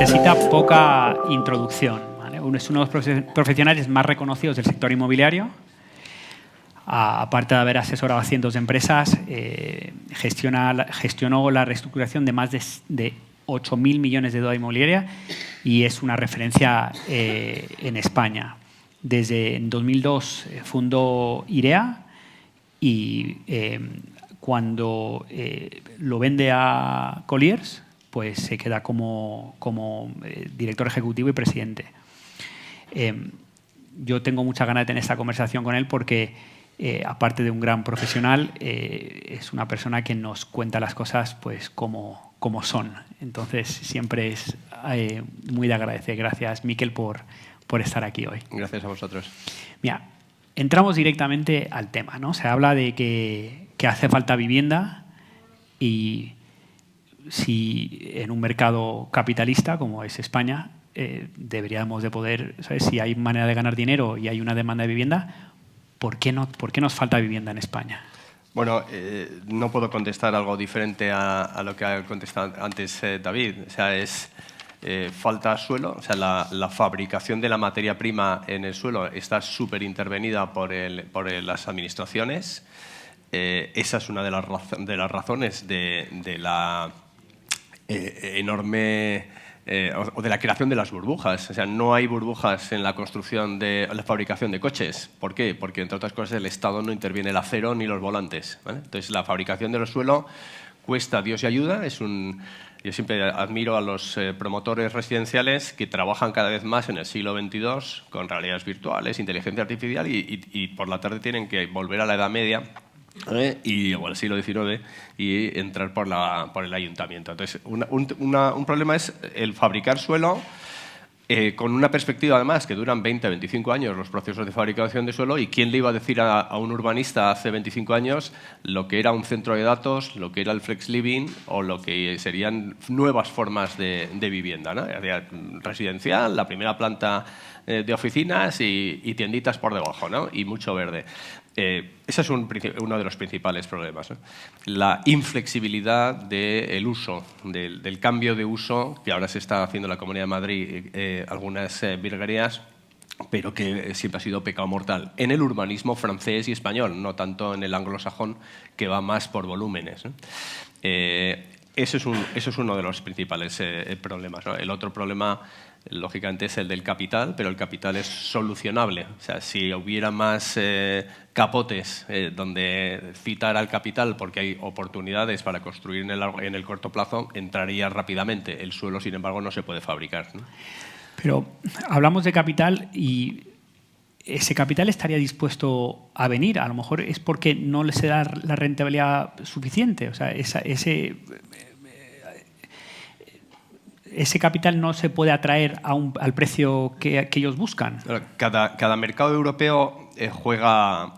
necesita poca introducción, ¿vale? Es uno de los profesionales más reconocidos del sector inmobiliario. Aparte de haber asesorado a cientos de empresas, gestionó la reestructuración de más de 8.000 millones de deuda inmobiliaria y es una referencia en España. Desde 2002 fundó IREA y cuando lo vende a Colliers, pues se queda como director ejecutivo y presidente. Yo tengo muchas ganas de tener esta conversación con él porque, aparte de un gran profesional, es una persona que nos cuenta las cosas pues como son. Entonces, siempre es muy de agradecer. Gracias, Miquel, por estar aquí hoy. Gracias a vosotros. Mira, entramos directamente al tema, ¿no? Se habla de que hace falta vivienda y si en un mercado capitalista como es España, deberíamos de poder, ¿sabes? Si hay manera de ganar dinero y hay una demanda de vivienda, ¿por qué nos falta vivienda en España? Bueno, no puedo contestar algo diferente a lo que ha contestado antes David. O sea, falta suelo. O sea, la fabricación de la materia prima en el suelo está súper intervenida por las administraciones. Esa es una de las razones de la enorme o de la creación de las burbujas. O sea, no hay burbujas en la construcción de la fabricación de coches. ¿Por qué? Porque, entre otras cosas, el Estado no interviene el acero ni los volantes, ¿vale? Entonces, la fabricación de los suelos cuesta Dios y ayuda. Yo siempre admiro a los promotores residenciales que trabajan cada vez más en el siglo XXII con realidades virtuales, inteligencia artificial y por la tarde tienen que volver a la Edad Media o al siglo XIX y entrar por el ayuntamiento. Entonces, un problema es el fabricar suelo con una perspectiva, además, que duran 20, 25 años los procesos de fabricación de suelo. ¿Y quién le iba a decir a un urbanista hace 25 años lo que era un centro de datos, lo que era el flex living o lo que serían nuevas formas de vivienda, ¿no? Residencial, la primera planta de oficinas y tienditas por debajo, ¿no? Y mucho verde. Ese es uno de los principales problemas, ¿no? La inflexibilidad del uso, del cambio de uso, que ahora se está haciendo en la Comunidad de Madrid algunas virguerías, pero que siempre ha sido pecado mortal en el urbanismo francés y español, no tanto en el anglosajón, que va más por volúmenes, ¿no? Eso es uno de los principales problemas, ¿no? El otro problema, lógicamente, es el del capital, pero el capital es solucionable. O sea, si hubiera más capotes donde citar al capital porque hay oportunidades para construir en el corto plazo, entraría rápidamente. El suelo, sin embargo, no se puede fabricar, ¿no? Pero hablamos de capital y ese capital estaría dispuesto a venir. A lo mejor es porque no les da la rentabilidad suficiente. O sea, ese capital no se puede atraer al precio que ellos buscan. Cada mercado europeo juegas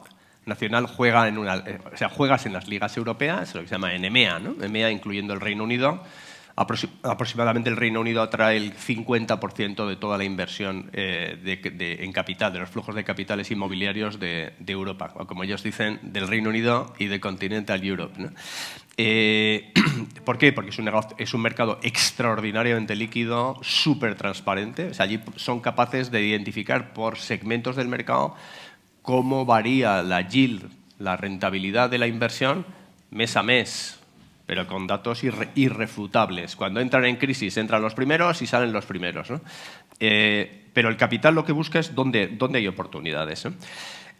en las ligas europeas, lo que se llama en EMEA, ¿no? EMEA incluyendo el Reino Unido. Aproximadamente el Reino Unido atrae el 50% de toda la inversión en capital, de los flujos de capitales inmobiliarios de Europa, o como ellos dicen, del Reino Unido y de Continental Europe, ¿no? ¿Por qué? Porque es un mercado extraordinariamente líquido, súper transparente. O sea, allí son capaces de identificar por segmentos del mercado cómo varía la yield, la rentabilidad de la inversión mes a mes, pero con datos irrefutables. Cuando entran en crisis, entran los primeros y salen los primeros, ¿no? Pero el capital lo que busca es dónde hay oportunidades, ¿no?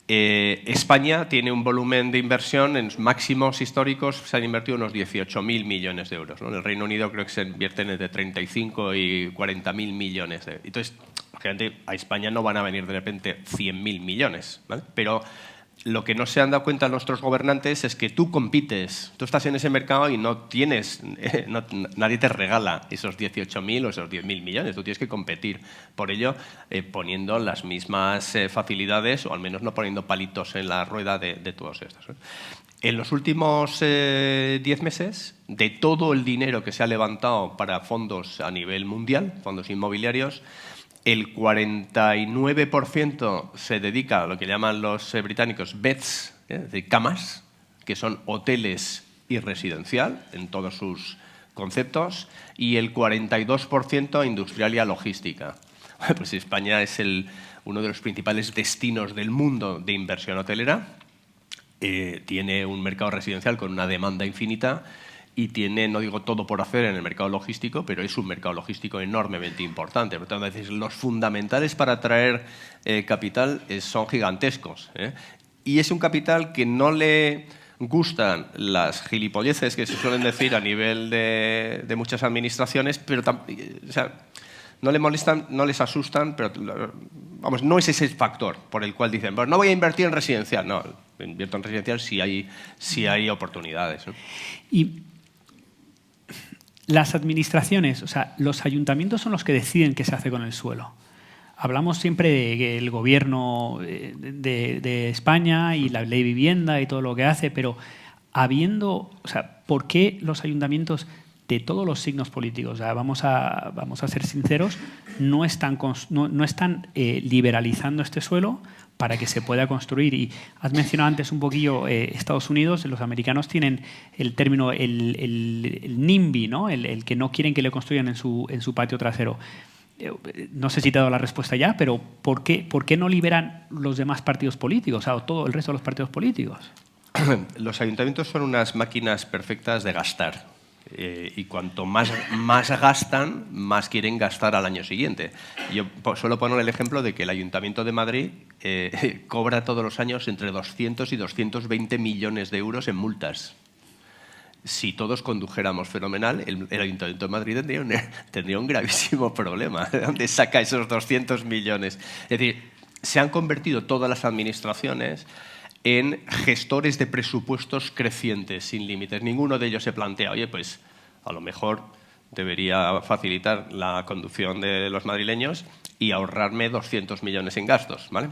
España tiene un volumen de inversión en máximos históricos, se han invertido unos 18.000 millones de euros, ¿no? En el Reino Unido creo que se invierten entre 35 y 40.000 millones. Entonces, lógicamente, a España no van a venir de repente 100.000 millones, ¿vale? Pero lo que no se han dado cuenta nuestros gobernantes es que tú compites, tú estás en ese mercado y nadie te regala esos 18.000 o esos 10.000 millones, tú tienes que competir. Por ello, poniendo las mismas facilidades o al menos no poniendo palitos en la rueda de todos estos, ¿no? En los últimos 10 meses, de todo el dinero que se ha levantado para fondos a nivel mundial, fondos inmobiliarios, el 49% se dedica a lo que llaman los británicos beds, es decir, camas, que son hoteles y residencial en todos sus conceptos y el 42% a industrial y a logística. Pues España es uno de los principales destinos del mundo de inversión hotelera. Tiene un mercado residencial con una demanda infinita y tiene, no digo todo por hacer en el mercado logístico, pero es un mercado logístico enormemente importante. Por tanto, los fundamentales para atraer capital son gigantescos. Y es un capital que no le gustan las gilipolleces que se suelen decir a nivel de muchas administraciones, pero no le molestan, no les asustan, pero vamos, no es ese el factor por el cual dicen, bueno, no voy a invertir en residencial. No, invierto en residencial si hay oportunidades, ¿no? Y las administraciones, o sea, los ayuntamientos son los que deciden qué se hace con el suelo. Hablamos siempre del gobierno de España y la ley de vivienda y todo lo que hace, pero ¿por qué los ayuntamientos de todos los signos políticos, o sea, vamos a ser sinceros, no están liberalizando este suelo para que se pueda construir? Y has mencionado antes un poquillo Estados Unidos, los americanos tienen el término, el NIMBY, ¿no? El que no quieren que le construyan en su patio trasero. No sé si te he dado la respuesta ya, pero ¿por qué no liberan los demás partidos políticos, o todo el resto de los partidos políticos? Los ayuntamientos son unas máquinas perfectas de gastar. Y cuanto más gastan, más quieren gastar al año siguiente. Yo suelo poner el ejemplo de que el Ayuntamiento de Madrid cobra todos los años entre 200 y 220 millones de euros en multas. Si todos condujéramos fenomenal, el Ayuntamiento de Madrid tendría un gravísimo problema. ¿De dónde saca esos 200 millones? Es decir, se han convertido todas las administraciones en gestores de presupuestos crecientes, sin límites. Ninguno de ellos se plantea, oye, pues a lo mejor debería facilitar la conducción de los madrileños y ahorrarme 200 millones en gastos, ¿vale?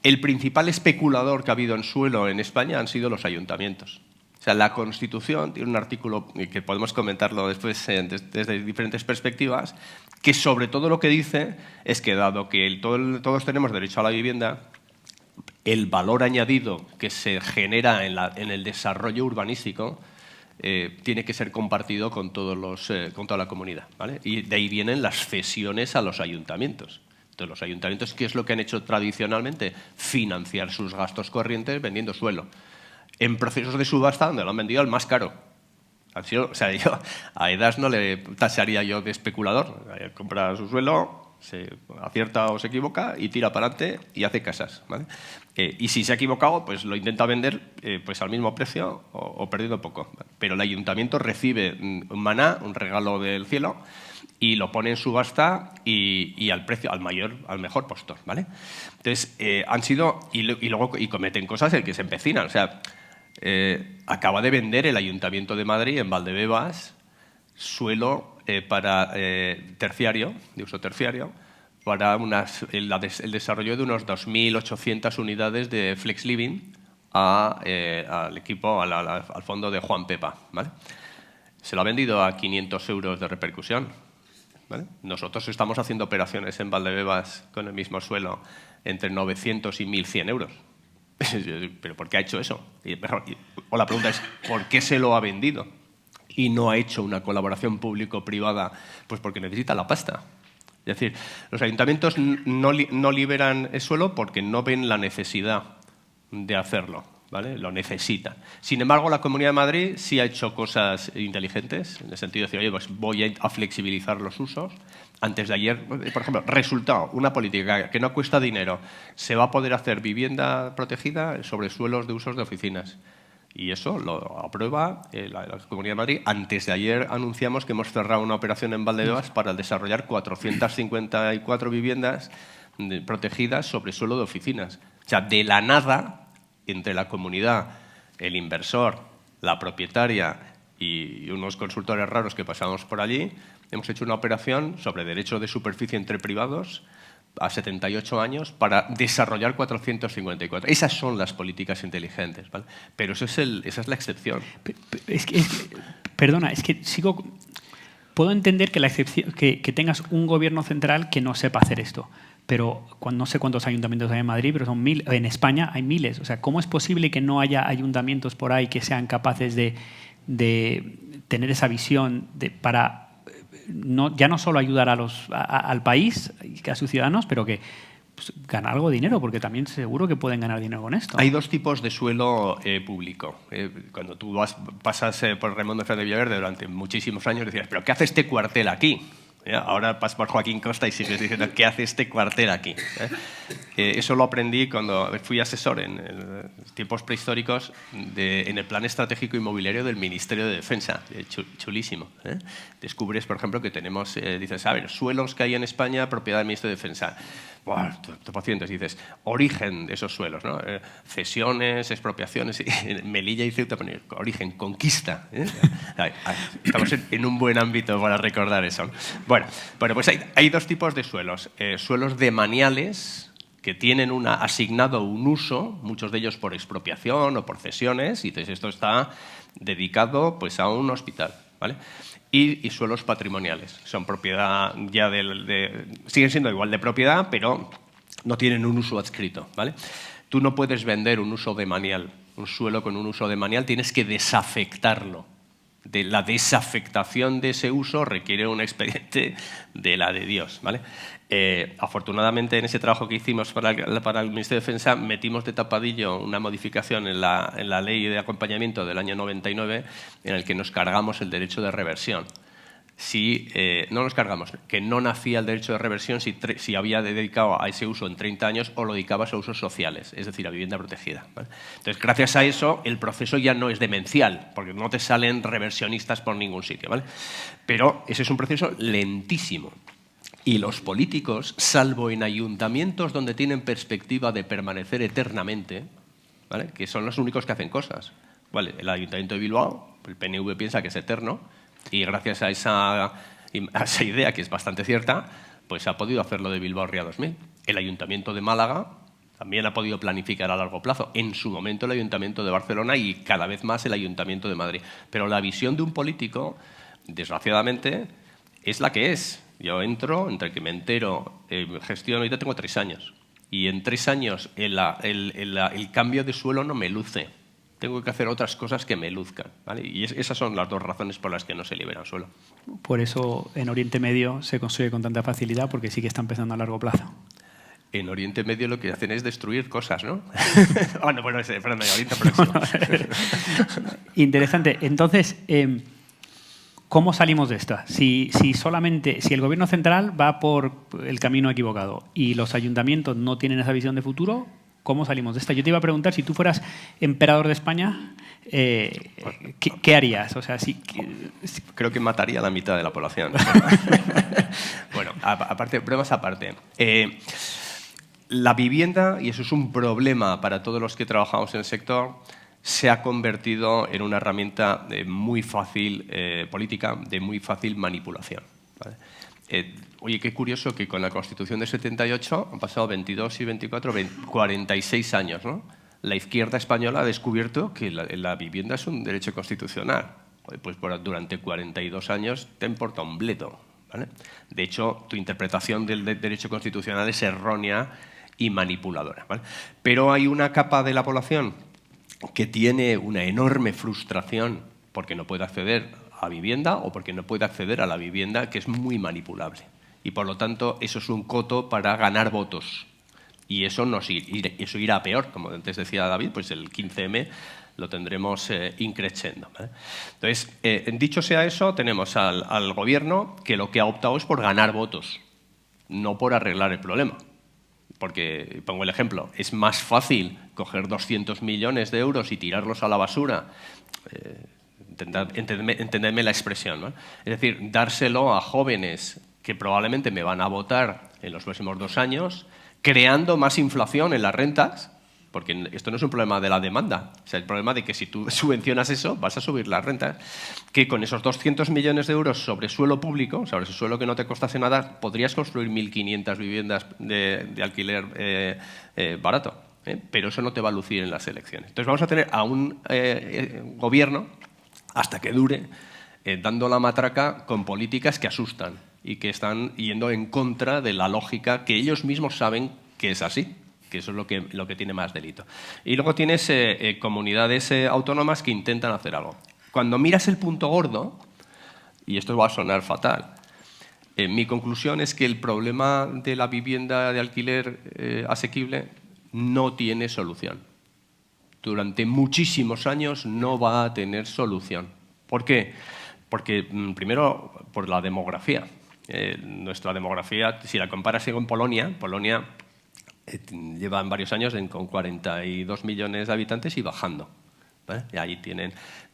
El principal especulador que ha habido en suelo en España han sido los ayuntamientos. O sea, la Constitución tiene un artículo que podemos comentarlo después desde diferentes perspectivas, que sobre todo lo que dice es que dado que todos tenemos derecho a la vivienda, el valor añadido que se genera en el desarrollo urbanístico tiene que ser compartido con toda la comunidad, ¿vale? Y de ahí vienen las cesiones a los ayuntamientos. Entonces, los ayuntamientos, ¿qué es lo que han hecho tradicionalmente? Financiar sus gastos corrientes vendiendo suelo. En procesos de subasta donde lo han vendido al más caro. Yo a EDAS no le tasaría yo de especulador. Compra su suelo, se acierta o se equivoca y tira para adelante y hace casas, ¿vale? Y si se ha equivocado, pues lo intenta vender pues al mismo precio o perdiendo poco. Pero el ayuntamiento recibe un maná, un regalo del cielo, y lo pone en subasta y al precio, al mejor postor, ¿vale? Entonces, han sido, y cometen cosas en que se empecinan. O sea, acaba de vender el Ayuntamiento de Madrid en Valdebebas suelo para terciario, de uso terciario, para el desarrollo de unos 2.800 unidades de Flex Living al equipo, al fondo de Juan Pepa, ¿vale? Se lo ha vendido a 500 euros de repercusión, ¿vale? Nosotros estamos haciendo operaciones en Valdebebas con el mismo suelo entre 900 y 1.100 euros. ¿Pero por qué ha hecho eso? O la pregunta es, ¿por qué se lo ha vendido? Y no ha hecho una colaboración público-privada, pues porque necesita la pasta. Es decir, los ayuntamientos no liberan el suelo porque no ven la necesidad de hacerlo, ¿vale? Lo necesitan. Sin embargo, la Comunidad de Madrid sí ha hecho cosas inteligentes, en el sentido de decir, oye, pues voy a flexibilizar los usos. Antes de ayer, por ejemplo, resultado, una política que no cuesta dinero, se va a poder hacer vivienda protegida sobre suelos de usos de oficinas. Y eso lo aprueba la Comunidad de Madrid. Antes de ayer anunciamos que hemos cerrado una operación en Valdebebas para desarrollar 454 viviendas protegidas sobre suelo de oficinas. O sea, de la nada, entre la comunidad, el inversor, la propietaria y unos consultores raros que pasamos por allí, hemos hecho una operación sobre derecho de superficie entre privados a 78 años para desarrollar 454. Esas son las políticas inteligentes, ¿vale? Pero esa es la excepción. Perdona, es que puedo entender que la excepción, que tengas un gobierno central que no sepa hacer esto, pero no sé cuántos ayuntamientos hay en Madrid, pero son en España hay miles. O sea, ¿cómo es posible que no haya ayuntamientos por ahí que sean capaces de tener esa visión para ya no solo ayudar al país, a sus ciudadanos, pero que pues, ganar algo de dinero, porque también seguro que pueden ganar dinero con esto. Hay dos tipos de suelo público. Cuando tú pasas por Raimundo Fernández de Villaverde durante muchísimos años, decías, ¿pero qué hace este cuartel aquí? Ahora pasas por Joaquín Costa y sigues diciendo, ¿qué hace este cuartel aquí? Eso lo aprendí cuando fui asesor en tiempos prehistóricos en el Plan Estratégico Inmobiliario del Ministerio de Defensa. Chulísimo. Descubres, por ejemplo, que tenemos, dices, a ver, suelos que hay en España, propiedad del Ministerio de Defensa. Bueno, pacientes, dices, origen de esos suelos, ¿no? Cesiones, expropiaciones, Melilla y Ceuta, origen, conquista. Estamos en un buen ámbito para recordar eso. Bueno, pues hay dos tipos de suelos. Suelos demaniales, que tienen asignado un uso, muchos de ellos por expropiación o por cesiones, y entonces esto está dedicado pues, a un hospital, ¿vale? Y suelos patrimoniales. Son propiedad ya siguen siendo igual de propiedad, pero no tienen un uso adscrito, ¿vale? Tú no puedes vender un uso demanial, un suelo con un uso demanial, tienes que desafectarlo. La desafectación de ese uso requiere un expediente de la de Dios, ¿vale? Afortunadamente, en ese trabajo que hicimos para el Ministerio de Defensa, metimos de tapadillo una modificación en la ley de acompañamiento del año 99 en el que nos cargamos el derecho de reversión. No nos cargamos, que no nacía el derecho de reversión si había dedicado a ese uso en 30 años o lo dedicabas a usos sociales, es decir, a vivienda protegida, ¿vale? Entonces, gracias a eso, el proceso ya no es demencial, porque no te salen reversionistas por ningún sitio, ¿vale? Pero ese es un proceso lentísimo. Y los políticos, salvo en ayuntamientos donde tienen perspectiva de permanecer eternamente, ¿vale? Que son los únicos que hacen cosas. ¿Vale? El Ayuntamiento de Bilbao, el PNV piensa que es eterno, y gracias a esa idea, que es bastante cierta, pues ha podido hacerlo de Bilbao Ría 2000. El Ayuntamiento de Málaga también ha podido planificar a largo plazo. En su momento el Ayuntamiento de Barcelona y cada vez más el Ayuntamiento de Madrid. Pero la visión de un político, desgraciadamente, es la que es. Yo entro, entre que me entero, gestiono, ahorita tengo 3 años. Y en 3 años el cambio de suelo no me luce. Tengo que hacer otras cosas que me luzcan, ¿vale? Y esas son las dos razones por las que no se libera el suelo. Por eso en Oriente Medio se construye con tanta facilidad, porque sí que está empezando a largo plazo. En Oriente Medio lo que hacen es destruir cosas, ¿no? Perdón, en Oriente Próximo. Interesante. Entonces, ¿cómo salimos de esta? Si el gobierno central va por el camino equivocado y los ayuntamientos no tienen esa visión de futuro, ¿cómo salimos de esta? Yo te iba a preguntar, si tú fueras emperador de España, ¿qué harías? O sea, creo que mataría a la mitad de la población. Bueno, pruebas aparte. La vivienda, y eso es un problema para todos los que trabajamos en el sector, se ha convertido en una herramienta muy fácil, política, de muy fácil manipulación, ¿vale? Oye, qué curioso que con la Constitución de 78 han pasado 22 y 24, 46 años, ¿no? La izquierda española ha descubierto que la vivienda es un derecho constitucional. Pues durante 42 años te importa un bledo, ¿vale? De hecho, tu interpretación del derecho constitucional es errónea y manipuladora, ¿vale? Pero hay una capa de la población que tiene una enorme frustración porque no puede acceder a vivienda o porque no puede acceder a la vivienda, que es muy manipulable. Y por lo tanto, eso es un coto para ganar votos. Y eso irá a peor, como antes decía David, pues el 15M lo tendremos increciendo, ¿vale? Entonces, dicho sea eso, tenemos al gobierno que lo que ha optado es por ganar votos, no por arreglar el problema. Porque, pongo el ejemplo, es más fácil coger 200 millones de euros y tirarlos a la basura, entendedme la expresión, ¿no? Es decir, dárselo a jóvenes que probablemente me van a votar en los próximos 2 años, creando más inflación en las rentas, porque esto no es un problema de la demanda, o sea, el problema de que si tú subvencionas eso, vas a subir las rentas, que con esos 200 millones de euros sobre suelo público, sobre ese suelo que no te costase nada, podrías construir 1.500 viviendas de alquiler barato, pero eso no te va a lucir en las elecciones. Entonces vamos a tener a un gobierno, hasta que dure, dando la matraca con políticas que asustan y que están yendo en contra de la lógica que ellos mismos saben que es así, que eso es lo que tiene más delito. Y luego tienes comunidades autónomas que intentan hacer algo. Cuando miras el punto gordo, Y esto va a sonar fatal. Mi conclusión es que el problema de la vivienda de alquiler asequible no tiene solución. Durante muchísimos años no va a tener solución. ¿Por qué? Porque, primero, por la demografía. Nuestra demografía, si la comparas con Polonia, llevan varios años con 42 millones de habitantes y bajando. ¿Vale? Y ahí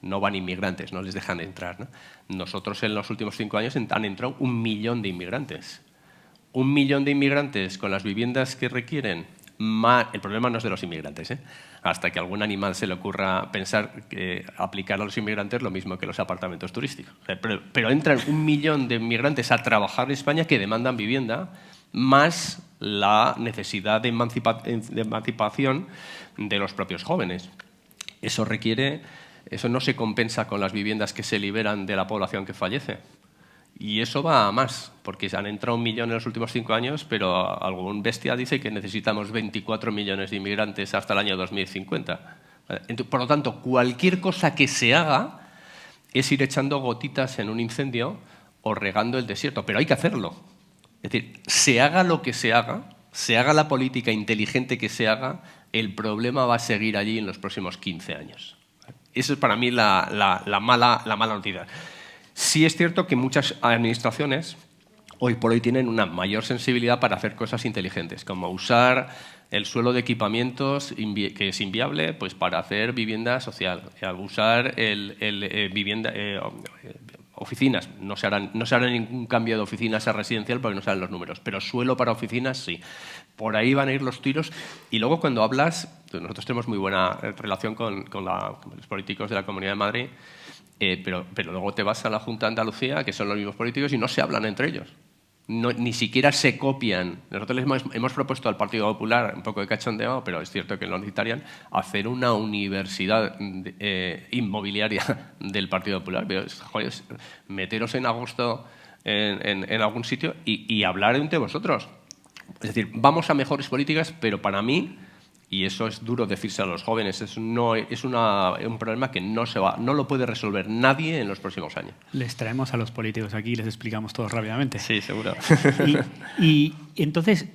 no van inmigrantes, no les dejan entrar, ¿no? Nosotros en los últimos 5 años han entrado 1 millón de inmigrantes. 1 millón de inmigrantes con las viviendas que requieren. El problema no es de los inmigrantes, hasta que a algún animal se le ocurra pensar que aplicar a los inmigrantes lo mismo que los apartamentos turísticos. O sea, pero entran 1 millón de inmigrantes a trabajar en España que demandan vivienda, más la necesidad de emancipación de los propios jóvenes. Eso no se compensa con las viviendas que se liberan de la población que fallece. Y eso va a más, porque se han entrado 1 millón en los últimos 5 años, pero algún bestia dice que necesitamos 24 millones de inmigrantes hasta el año 2050. Por lo tanto, cualquier cosa que se haga es ir echando gotitas en un incendio o regando el desierto, pero hay que hacerlo. Es decir, se haga lo que se haga la política inteligente que se haga, el problema va a seguir allí en los próximos 15 años. Eso es para mí la mala noticia. Sí es cierto que muchas administraciones hoy por hoy tienen una mayor sensibilidad para hacer cosas inteligentes, como usar el suelo de equipamientos que es inviable pues para hacer vivienda social, usar oficinas. No se hará ningún cambio de oficinas a residencial porque no salen los números, pero suelo para oficinas sí. Por ahí van a ir los tiros. Y luego cuando hablas, nosotros tenemos muy buena relación con los políticos de la Comunidad de Madrid, pero luego te vas a la Junta de Andalucía, que son los mismos políticos, y no se hablan entre ellos. Ni siquiera se copian. Nosotros hemos propuesto al Partido Popular, un poco de cachondeo, pero es cierto que lo necesitarían, hacer una universidad inmobiliaria del Partido Popular. Pero, joder, meteros en agosto en algún sitio y hablar entre vosotros. Es decir, vamos a mejores políticas, pero para mí, y eso es duro decirse a los jóvenes, es un problema que no lo puede resolver nadie en los próximos años. Les traemos a los políticos aquí y les explicamos todo rápidamente. Sí, seguro. Y entonces,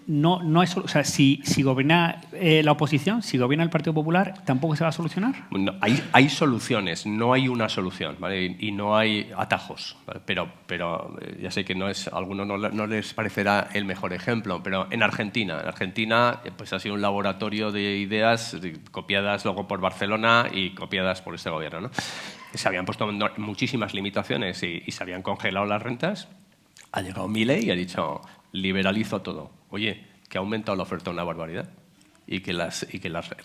no es, o sea, si gobierna la oposición, si gobierna el Partido Popular, ¿tampoco se va a solucionar? No, hay soluciones, no hay una solución, ¿vale? Y no hay atajos, ¿vale? Pero ya sé que a algunos no les parecerá el mejor ejemplo, pero en Argentina pues ha sido un laboratorio de ideas copiadas luego por Barcelona y copiadas por este gobierno, ¿no? Se habían puesto muchísimas limitaciones y se habían congelado las rentas. Ha llegado Milei y ha dicho, liberalizo todo. Oye, que ha aumentado la oferta una barbaridad y que las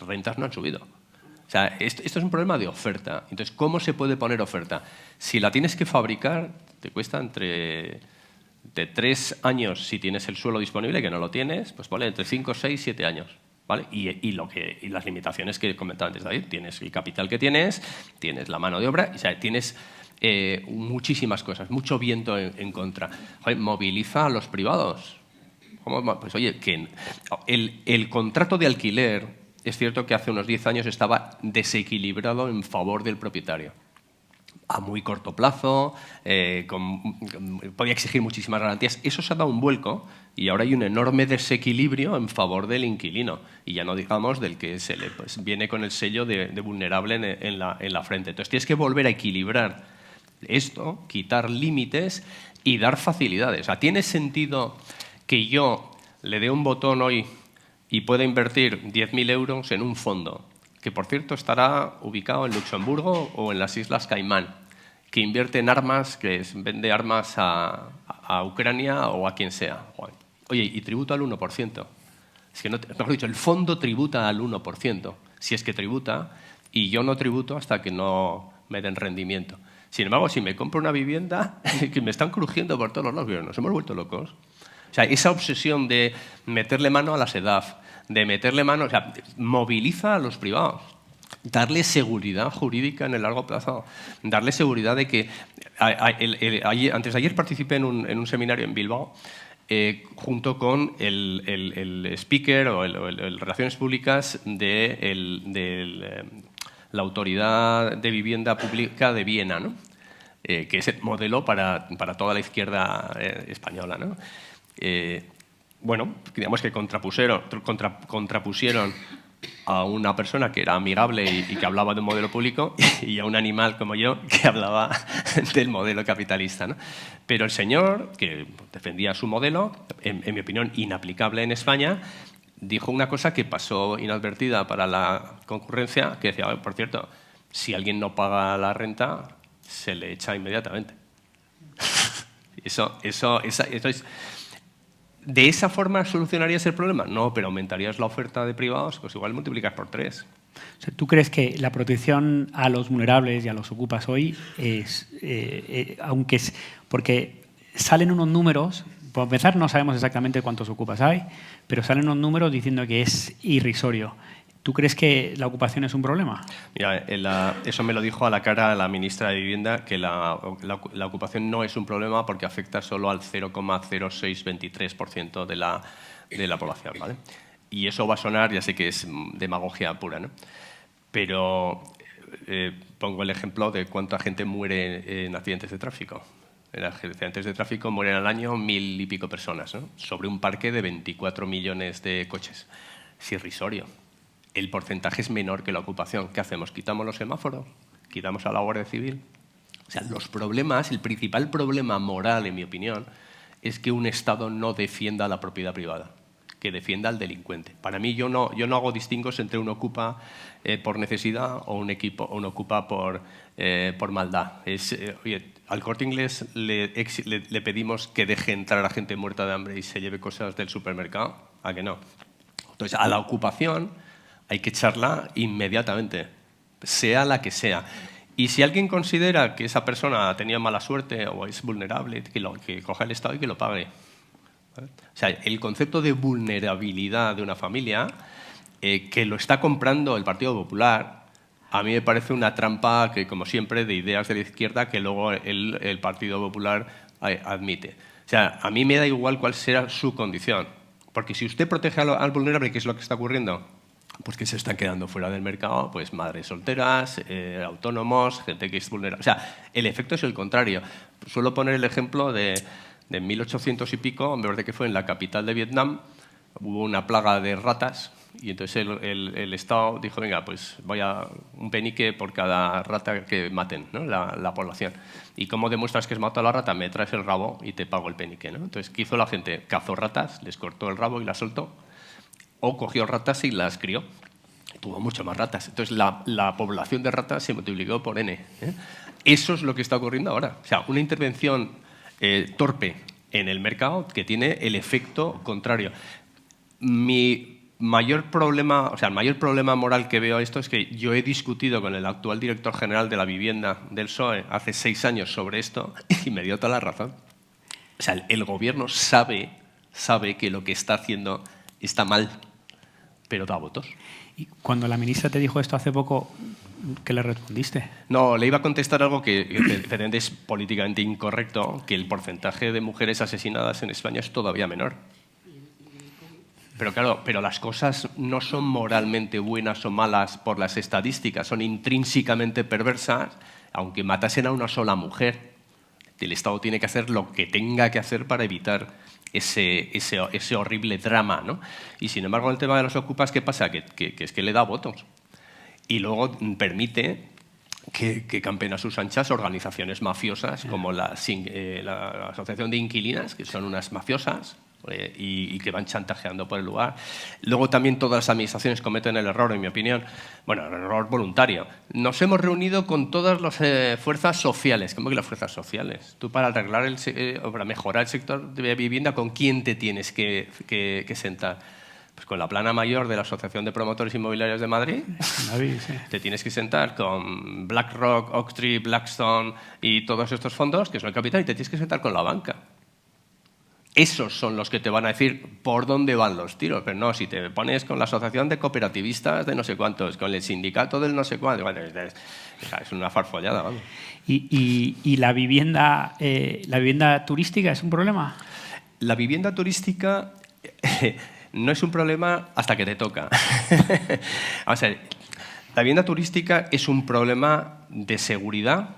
rentas no han subido. O sea, esto es un problema de oferta. Entonces, ¿cómo se puede poner oferta? Si la tienes que fabricar, te cuesta de 3 años si tienes el suelo disponible, que no lo tienes, pues vale, entre 5, 6, 7 años. ¿Vale? Y las limitaciones que comentaba antes de ahí. Tienes el capital que tienes la mano de obra, o sea, tienes muchísimas cosas, mucho viento en contra. Joder, moviliza a los privados. ¿Cómo? Pues oye, que el contrato de alquiler es cierto que hace unos 10 años estaba desequilibrado en favor del propietario. A muy corto plazo, podía exigir muchísimas garantías. Eso se ha dado un vuelco y ahora hay un enorme desequilibrio en favor del inquilino. Y ya no digamos del que viene con el sello de vulnerable en la frente. Entonces tienes que volver a equilibrar esto, quitar límites y dar facilidades. O sea, ¿tiene sentido que yo le dé un botón hoy y pueda invertir 10.000 euros en un fondo, que por cierto estará ubicado en Luxemburgo o en las Islas Caimán, que invierte en armas, que vende armas a Ucrania o a quien sea? Oye, y tributa al 1%. Es que mejor dicho, el fondo tributa al 1%, si es que tributa, y yo no tributo hasta que no me den rendimiento. Sin embargo, si me compro una vivienda, que me están crujiendo por todos los lados, nos hemos vuelto locos. O sea, esa obsesión de meterle mano a la SEDAF, de meterle mano, o sea, moviliza a los privados. Darle seguridad jurídica en el largo plazo, darle seguridad de que... Antes de ayer participé en un seminario en Bilbao junto con el speaker o el Relaciones Públicas de la Autoridad de Vivienda Pública de Viena, ¿no? que es el modelo para toda la izquierda española, ¿no? Bueno, digamos que contrapusieron a una persona que era amigable y que hablaba de un modelo público y a un animal como yo que hablaba del modelo capitalista, ¿no? Pero el señor, que defendía su modelo, en mi opinión inaplicable en España, dijo una cosa que pasó inadvertida para la concurrencia, que decía, por cierto, si alguien no paga la renta, se le echa inmediatamente. Eso es... ¿De esa forma solucionarías el problema? No, pero aumentarías la oferta de privados, pues igual multiplicas por 3. O sea, ¿tú crees que la protección a los vulnerables y a los ocupas hoy es, aunque es, porque salen unos números, por empezar no sabemos exactamente cuántos ocupas hay, pero salen unos números diciendo que es irrisorio. ¿Tú crees que la ocupación es un problema? Mira, eso me lo dijo a la cara la ministra de Vivienda, que la ocupación no es un problema porque afecta solo al 0,0623% de la población, ¿vale? Y eso va a sonar, ya sé que es demagogia pura, ¿no? Pero pongo el ejemplo de cuánta gente muere en accidentes de tráfico. En accidentes de tráfico mueren al año 1000 y pico personas, ¿no? Sobre un parque de 24 millones de coches. Es irrisorio. El porcentaje es menor que la ocupación. ¿Qué hacemos? ¿Quitamos los semáforos? ¿Quitamos a la Guardia Civil? O sea, los problemas, el principal problema moral, en mi opinión, es que un Estado no defienda la propiedad privada, que defienda al delincuente. Para mí, yo no hago distingos entre un ocupa por necesidad o un ocupa por maldad. Oye, al Corte Inglés le pedimos que deje entrar a gente muerta de hambre y se lleve cosas del supermercado. ¿A que no? Entonces, a la ocupación hay que echarla inmediatamente, sea la que sea. Y si alguien considera que esa persona ha tenido mala suerte o es vulnerable, que coja el Estado y que lo pague. ¿Vale? O sea, el concepto de vulnerabilidad de una familia, que lo está comprando el Partido Popular, a mí me parece una trampa que, como siempre, de ideas de la izquierda que luego el Partido Popular admite. O sea, a mí me da igual cuál sea su condición, porque si usted protege al vulnerable, ¿qué es lo que está ocurriendo? Pues que se están quedando fuera del mercado, pues madres solteras, autónomos, gente que es vulnerable. O sea, el efecto es el contrario. Suelo poner el ejemplo de 1800 y pico, me parece que fue en la capital de Vietnam, hubo una plaga de ratas y entonces el Estado dijo, venga, pues voy a un penique por cada rata que maten, ¿no? la población. ¿Y cómo demuestras que has matado a la rata? Me traes el rabo y te pago el penique, ¿no? Entonces, ¿qué hizo la gente? Cazó ratas, les cortó el rabo y las soltó, o cogió ratas y las crió. Tuvo mucho más ratas. Entonces, la población de ratas se multiplicó por N. Eso es lo que está ocurriendo ahora. O sea, una intervención torpe en el mercado que tiene el efecto contrario. Mi mayor problema, o sea, el mayor problema moral que veo a esto es que yo he discutido con el actual director general de la vivienda del PSOE hace 6 años sobre esto y me dio toda la razón. O sea, el gobierno sabe que lo que está haciendo está mal, pero da votos. Y cuando la ministra te dijo esto hace poco, ¿qué le respondiste? No, le iba a contestar algo que es políticamente incorrecto, que el porcentaje de mujeres asesinadas en España es todavía menor. Pero claro, las cosas no son moralmente buenas o malas por las estadísticas, son intrínsecamente perversas, aunque matasen a una sola mujer. El Estado tiene que hacer lo que tenga que hacer para evitar ese horrible drama, ¿no? Y sin embargo, el tema de los ocupas, ¿qué pasa? Que es que le da votos. Y luego permite que campen a sus anchas organizaciones mafiosas como la Asociación de Inquilinas, que son unas mafiosas, y que van chantajeando por el lugar. Luego también todas las administraciones cometen el error, en mi opinión, bueno, el error voluntario. Nos hemos reunido con todas las fuerzas sociales. ¿Cómo que las fuerzas sociales? Tú para arreglar para mejorar el sector de vivienda, ¿con quién te tienes que sentar? Pues con la plana mayor de la Asociación de Promotores Inmobiliarios de Madrid. David, sí. Te tienes que sentar con BlackRock, Oaktree, Blackstone y todos estos fondos, que son el capital, y te tienes que sentar con la banca. Esos son los que te van a decir por dónde van los tiros. Pero no, si te pones con la asociación de cooperativistas de no sé cuántos, con el sindicato del no sé cuánto, bueno, es una farfollada, vamos. ¿Y la vivienda turística es un problema? La vivienda turística no es un problema hasta que te toca. Vamos a ver, la vivienda turística es un problema de seguridad,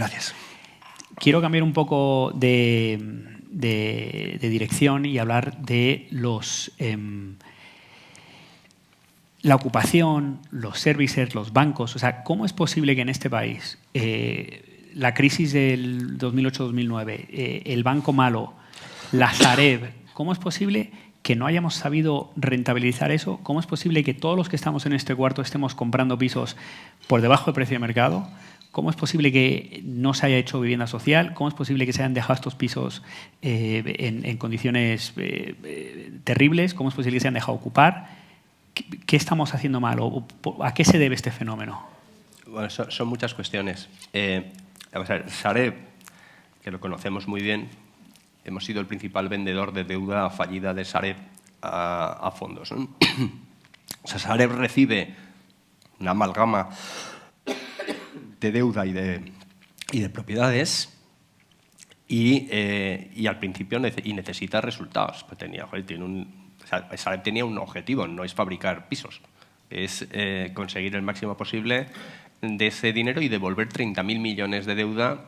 Gracias. Quiero cambiar un poco de dirección y hablar de la ocupación, los services, los bancos. O sea, ¿cómo es posible que en este país la crisis del 2008-2009, el Banco Malo, la Sareb, cómo es posible que no hayamos sabido rentabilizar eso? ¿Cómo es posible que todos los que estamos en este cuarto estemos comprando pisos por debajo del precio de mercado? ¿Cómo es posible que no se haya hecho vivienda social? ¿Cómo es posible que se hayan dejado estos pisos en condiciones terribles? ¿Cómo es posible que se hayan dejado ocupar? ¿Qué estamos haciendo mal? ¿O a qué se debe este fenómeno? Bueno, son muchas cuestiones. Vamos a ver, Sareb, que lo conocemos muy bien, hemos sido el principal vendedor de deuda fallida de Sareb a fondos, ¿no? O sea, Sareb recibe una amalgama de deuda y de propiedades y al principio necesita resultados. Pues Sareb tenía un objetivo, no es fabricar pisos, es conseguir el máximo posible de ese dinero y devolver 30.000 millones de deuda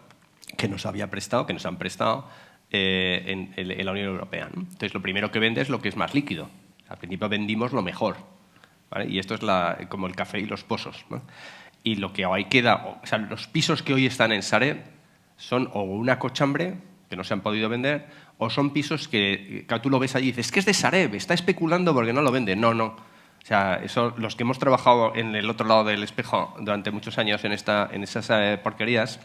que nos han prestado en la Unión Europea, ¿no? Entonces, lo primero que vende es lo que es más líquido. Al principio vendimos lo mejor, ¿vale? Y esto es como el café y los pozos, ¿no? Y lo que hoy queda, o sea, los pisos que hoy están en Sareb son o una cochambre que no se han podido vender, o son pisos que tú lo ves allí y dices, es que es de Sareb, está especulando porque no lo vende. No, no. O sea, los que hemos trabajado en el otro lado del espejo durante muchos años en esas porquerías,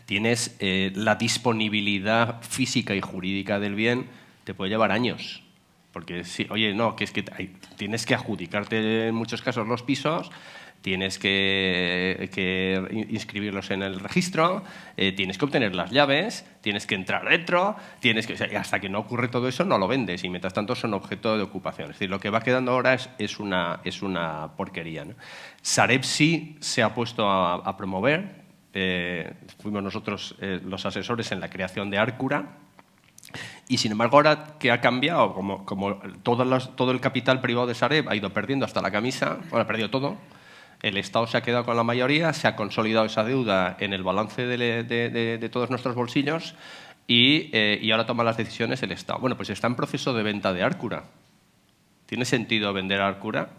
tienes la disponibilidad física y jurídica del bien, te puede llevar años. Porque, sí, oye, no, que es que tienes que adjudicarte en muchos casos los pisos, tienes que inscribirlos en el registro, tienes que obtener las llaves, tienes que entrar dentro, o sea, hasta que no ocurre todo eso no lo vendes y mientras tanto son objeto de ocupación. Es decir, lo que va quedando ahora es una porquería, ¿no? Sareb sí se ha puesto a promover, fuimos nosotros los asesores en la creación de Arcura. Y sin embargo, ahora que ha cambiado, como todo el capital privado de Sareb ha ido perdiendo hasta la camisa, ha perdido todo, el Estado se ha quedado con la mayoría, se ha consolidado esa deuda en el balance de todos nuestros bolsillos y ahora toma las decisiones el Estado. Bueno, pues está en proceso de venta de Arcura. ¿Tiene sentido vender Arcura?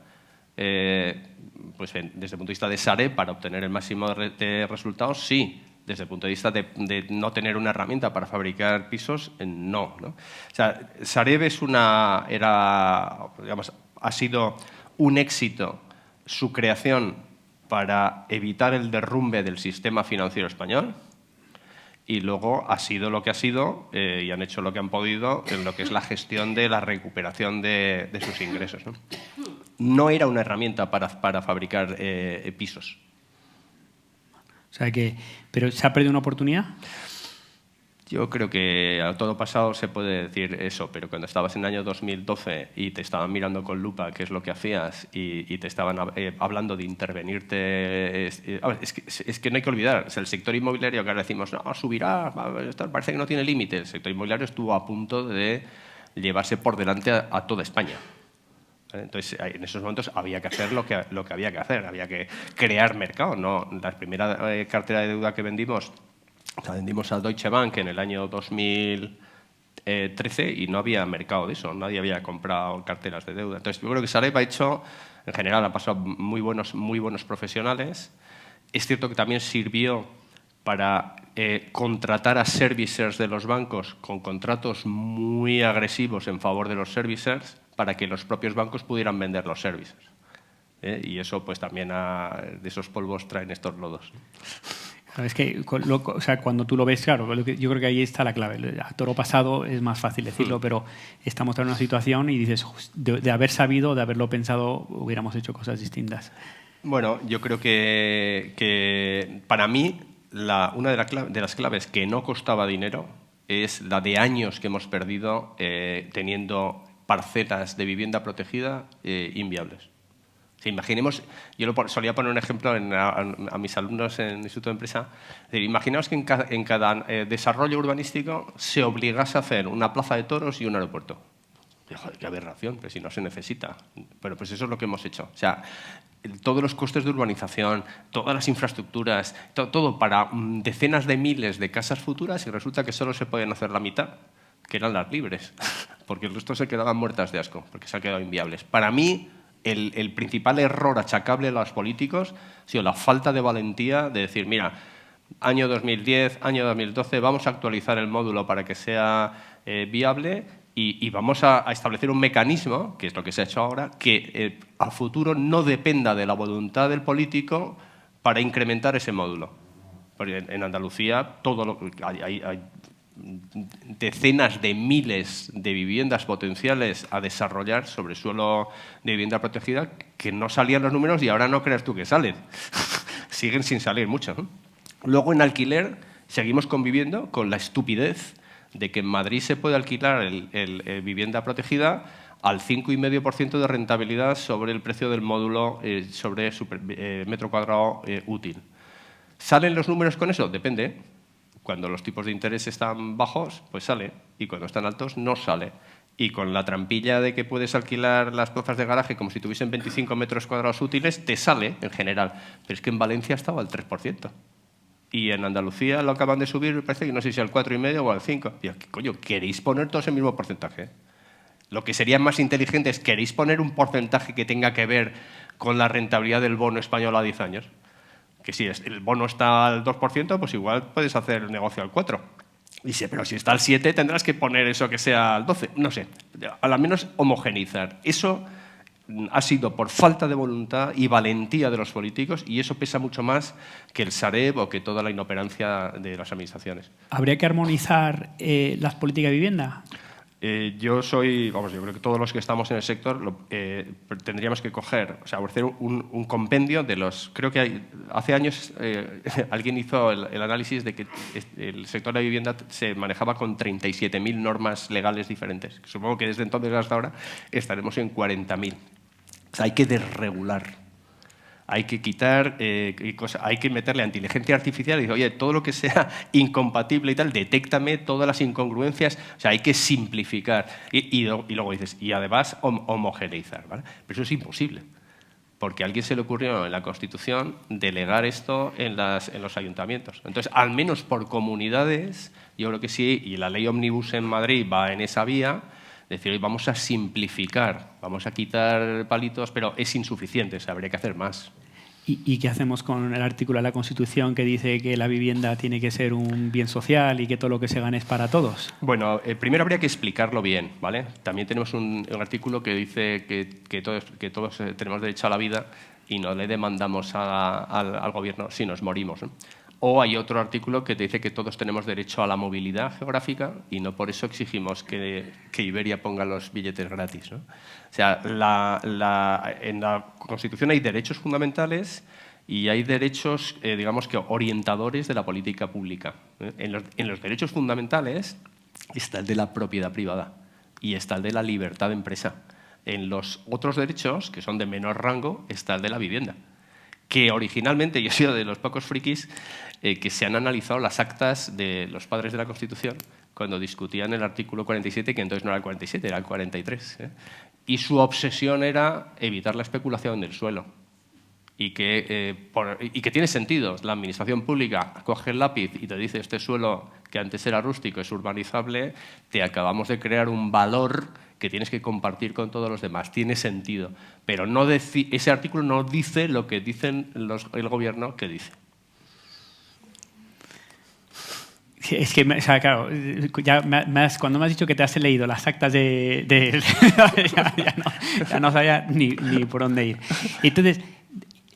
Pues desde el punto de vista de Sareb, para obtener el máximo de resultados, sí. Desde el punto de vista de no tener una herramienta para fabricar pisos, no, ¿no? O sea, Sareb ha sido un éxito su creación para evitar el derrumbe del sistema financiero español y luego ha sido lo que ha sido y han hecho lo que han podido en lo que es la gestión de la recuperación de sus ingresos, ¿no? No era una herramienta para fabricar pisos. O sea ¿pero se ha perdido una oportunidad? Yo creo que a todo pasado se puede decir eso, pero cuando estabas en el año 2012 y te estaban mirando con lupa qué es lo que hacías y te estaban hablando de intervenirte... Es que no hay que olvidar, o sea, el sector inmobiliario que ahora decimos, no, subirá, parece que no tiene límite. El sector inmobiliario estuvo a punto de llevarse por delante a toda España. Entonces, en esos momentos había que hacer lo que había que hacer, había que crear mercado, ¿no? La primera cartera de deuda que vendimos, la vendimos al Deutsche Bank en el año 2013 y no había mercado de eso, nadie había comprado carteras de deuda. Entonces, yo creo que Sareb ha hecho, en general, ha pasado muy buenos profesionales. Es cierto que también sirvió para contratar a servicers de los bancos con contratos muy agresivos en favor de los servicers para que los propios bancos pudieran vender los servicers. Y eso, pues también de esos polvos traen estos lodos. Es que o sea, cuando tú lo ves, claro, yo creo que ahí está la clave. A toro pasado es más fácil decirlo, pero estamos en una situación y dices, de haber sabido, de haberlo pensado, hubiéramos hecho cosas distintas. Bueno, yo creo que para mí una de las claves que no costaba dinero es la de años que hemos perdido teniendo parcelas de vivienda protegida inviables. Si imaginemos, yo solía poner un ejemplo a mis alumnos en el Instituto de Empresa. Imaginaos que en cada desarrollo urbanístico se obligase a hacer una plaza de toros y un aeropuerto. Joder, qué aberración, pero si no se necesita. Pero pues eso es lo que hemos hecho. O sea, todos los costes de urbanización, todas las infraestructuras, todo para decenas de miles de casas futuras y resulta que solo se podían hacer la mitad, que eran las libres, porque el resto se quedaban muertas de asco, porque se han quedado inviables. Para mí, el principal error achacable a los políticos ha sido la falta de valentía de decir, mira, año 2010, año 2012, vamos a actualizar el módulo para que sea viable y vamos a establecer un mecanismo, que es lo que se ha hecho ahora, que a futuro no dependa de la voluntad del político para incrementar ese módulo. Porque en Andalucía hay decenas de miles de viviendas potenciales a desarrollar sobre suelo de vivienda protegida que no salían los números y ahora no creas tú que salen. Siguen sin salir mucho, ¿no? Luego, en alquiler, seguimos conviviendo con la estupidez de que en Madrid se puede alquilar vivienda protegida al 5,5% de rentabilidad sobre el precio del módulo sobre metro cuadrado útil. ¿Salen los números con eso? Depende. Cuando los tipos de interés están bajos, pues sale. Y cuando están altos, no sale. Y con la trampilla de que puedes alquilar las plazas de garaje como si tuviesen 25 metros cuadrados útiles, te sale en general. Pero es que en Valencia estaba al 3%. Y en Andalucía lo acaban de subir, me parece que no sé si al 4,5 o al 5. Y yo, ¿qué coño? ¿Queréis poner todos el mismo porcentaje? Lo que sería más inteligente es, ¿queréis poner un porcentaje que tenga que ver con la rentabilidad del bono español a 10 años? Que si el bono está al 2%, pues igual puedes hacer el negocio al 4%. Dice, pero si está al 7, tendrás que poner eso que sea al 12. No sé, al menos homogeneizar. Eso ha sido por falta de voluntad y valentía de los políticos y eso pesa mucho más que el Sareb o que toda la inoperancia de las administraciones. ¿Habría que armonizar las políticas de vivienda? Yo creo que todos los que estamos en el sector tendríamos que coger, o sea, hacer un compendio de los... Creo que hace años alguien hizo el análisis de que el sector de la vivienda se manejaba con 37.000 normas legales diferentes. Supongo que desde entonces hasta ahora estaremos en 40.000. O sea, hay que desregular. Hay que quitar hay que meterle a inteligencia artificial y decir, oye, todo lo que sea incompatible y tal, detéctame todas las incongruencias. O sea, hay que simplificar. Y luego dices, y además homogeneizar, ¿vale? Pero eso es imposible. Porque a alguien se le ocurrió en la Constitución delegar esto en los ayuntamientos. Entonces, al menos por comunidades, yo creo que sí, y la ley Omnibus en Madrid va en esa vía, decir, hoy vamos a simplificar, vamos a quitar palitos, pero es insuficiente, o sea, habría que hacer más. ¿Y qué hacemos con el artículo de la Constitución que dice que la vivienda tiene que ser un bien social y que todo lo que se gane es para todos? Bueno, primero habría que explicarlo bien, ¿vale? También tenemos un artículo que dice que todos tenemos derecho a la vida y no le demandamos al gobierno si nos morimos, ¿no? O hay otro artículo que te dice que todos tenemos derecho a la movilidad geográfica y no por eso exigimos que Iberia ponga los billetes gratis, ¿no? O sea, en la Constitución hay derechos fundamentales y hay derechos, digamos que orientadores de la política pública. En los derechos fundamentales está el de la propiedad privada y está el de la libertad de empresa. En los otros derechos, que son de menor rango, está el de la vivienda. Que originalmente, yo he sido de los pocos frikis que se han analizado las actas de los padres de la Constitución cuando discutían el artículo 47, que entonces no era el 47, era el 43. Y su obsesión era evitar la especulación del suelo. Y que tiene sentido. La administración pública coge el lápiz y te dice este suelo que antes era rústico es urbanizable, te acabamos de crear un valor que tienes que compartir con todos los demás. Tiene sentido. Pero ese artículo no dice lo que dicen el gobierno que dice. Es que, o sea, claro, cuando me has dicho que te has leído las actas ya no sabía ni por dónde ir. Entonces,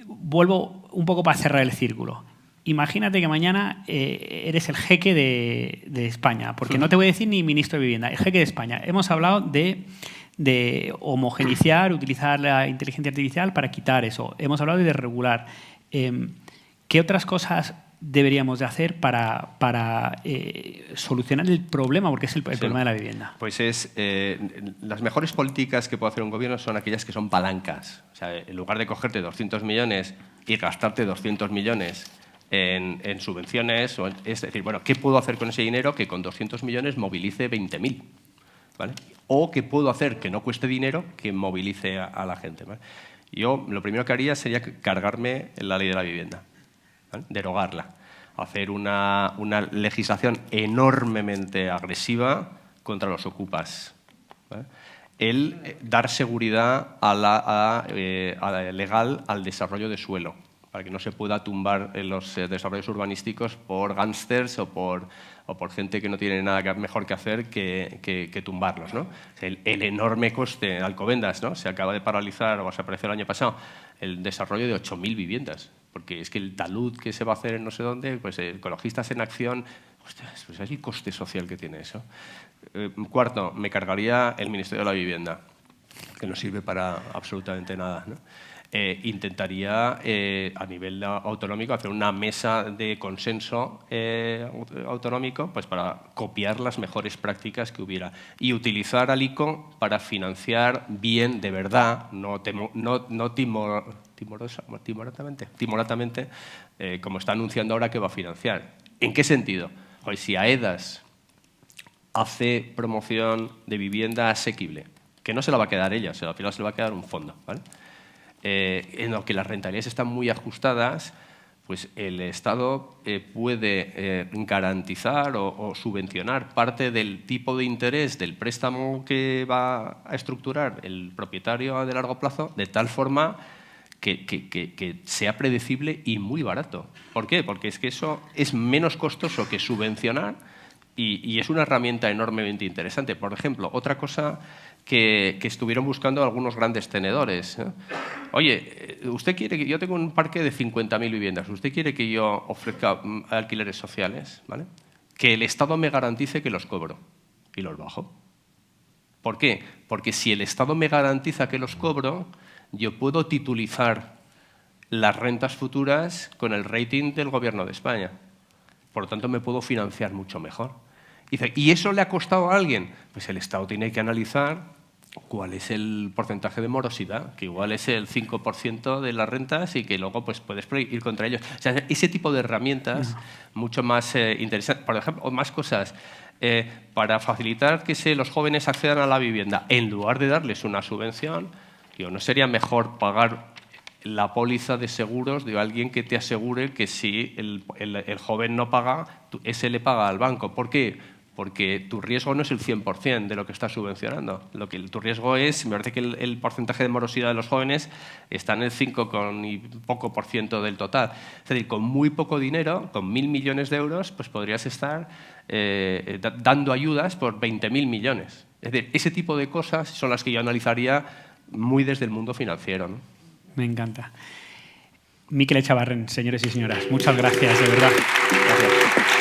vuelvo un poco para cerrar el círculo. Imagínate que mañana eres el jeque de España, porque no te voy a decir ni ministro de Vivienda, el jeque de España. Hemos hablado de homogeneizar, utilizar la inteligencia artificial para quitar eso. Hemos hablado de regular. ¿Qué otras cosas deberíamos de hacer para solucionar el problema? Porque es el problema de la vivienda. Pues las mejores políticas que puede hacer un gobierno son aquellas que son palancas. O sea, en lugar de cogerte 200 millones y gastarte 200 millones en subvenciones, es decir, bueno, ¿qué puedo hacer con ese dinero que con 200 millones movilice 20.000? ¿Vale? O ¿qué puedo hacer que no cueste dinero que movilice a la gente? ¿Vale? Yo lo primero que haría sería cargarme la ley de la vivienda, ¿vale? Derogarla, hacer una legislación enormemente agresiva contra los ocupas, ¿vale? Dar seguridad legal al desarrollo de suelo, para que no se pueda tumbar los desarrollos urbanísticos por gángsters o por gente que no tiene nada mejor que hacer que tumbarlos, ¿no? El enorme coste, Alcobendas, ¿no? Se acaba de paralizar, o se apareció el año pasado, el desarrollo de 8.000 viviendas, porque es que el talud que se va a hacer en no sé dónde, pues Ecologistas en Acción, ostras, pues hay coste social que tiene eso. Cuarto, me cargaría el Ministerio de la Vivienda, que no sirve para absolutamente nada, ¿no? Intentaría a nivel autonómico hacer una mesa de consenso autonómico, pues para copiar las mejores prácticas que hubiera y utilizar al ICO para financiar bien, de verdad, no timoratamente, como está anunciando ahora que va a financiar. ¿En qué sentido? Pues si AEDAS hace promoción de vivienda asequible, que no se la va a quedar ella, al final se le va a quedar un fondo, ¿vale? En lo que las rentabilidades están muy ajustadas, pues el Estado puede garantizar o subvencionar parte del tipo de interés del préstamo que va a estructurar el propietario de largo plazo, de tal forma que sea predecible y muy barato. ¿Por qué? Porque es que eso es menos costoso que subvencionar y es una herramienta enormemente interesante. Por ejemplo, otra cosa que estuvieron buscando algunos grandes tenedores, ¿eh? Oye, ¿usted quiere que yo tengo un parque de 50.000 viviendas? ¿Usted quiere que yo ofrezca alquileres sociales? ¿Vale? Que el Estado me garantice que los cobro y los bajo. ¿Por qué? Porque si el Estado me garantiza que los cobro, yo puedo titulizar las rentas futuras con el rating del Gobierno de España. Por lo tanto, me puedo financiar mucho mejor. Dice, ¿y eso le ha costado a alguien? Pues el Estado tiene que analizar cuál es el porcentaje de morosidad, que igual es el 5% de las rentas y que luego pues, puedes ir contra ellos. O sea, ese tipo de herramientas mucho más interesantes. Por ejemplo, más cosas. Para facilitar que los jóvenes accedan a la vivienda, en lugar de darles una subvención, ¿no sería mejor pagar la póliza de seguros de alguien que te asegure que si el joven no paga, ese le paga al banco? ¿Por qué? Porque tu riesgo no es el 100% de lo que estás subvencionando. Tu riesgo es, me parece que el porcentaje de morosidad de los jóvenes está en el 5 y poco por ciento del total. Es decir, con muy poco dinero, con 1.000 millones de euros, pues podrías estar dando ayudas por 20.000 millones. Es decir, ese tipo de cosas son las que yo analizaría muy desde el mundo financiero, ¿no? Me encanta. Mikel Echavarren, señores y señoras, muchas gracias, de verdad. Gracias.